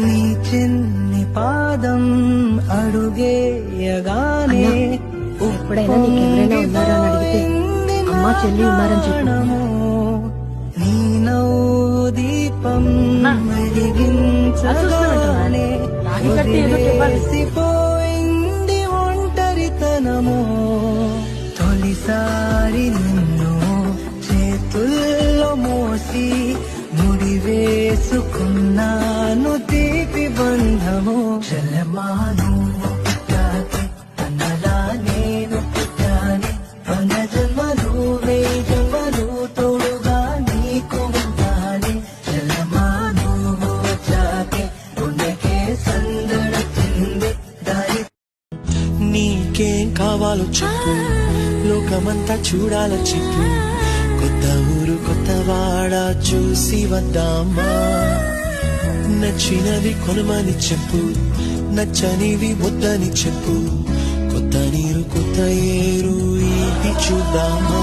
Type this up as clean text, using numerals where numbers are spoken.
నీ చిన్ని పాదం అడుగేయగానే ఎప్పుడైనా నీకెవరైనా ఉన్నారా అని అడిగితే అమ్మా చెల్లి ఉన్నారని చెప్పు. నీ నవ్వు దీపం వెలిగించగానే వదిలేసిపోయింది ఒంటరితనము. తొలిసారి నిన్ను చేతుల్లో మోసి ముడివేసుకున్నాను తీపి బంధము. చలమాను పుట్టాకి అన్నలా నేను పుట్టాని, వంద జన్మలు వేయి జన్మలు తోడుగా నీకు ఉంటాని. చలమాను వచ్చాకే గుండెకే సందడొచ్చింది దారి. నీకేం కావాలో చెప్పు, లోకమంతా చూడాలో చెప్పు. కొత్త ఊరు కొత్త వాడ చూసి వద్దామా. నచ్చినవి కొనమని చెప్పు, నచ్చనివి వద్దని చెప్పు. కొత్త నీరు కొత్త ఏరు ఇది చూద్దామా.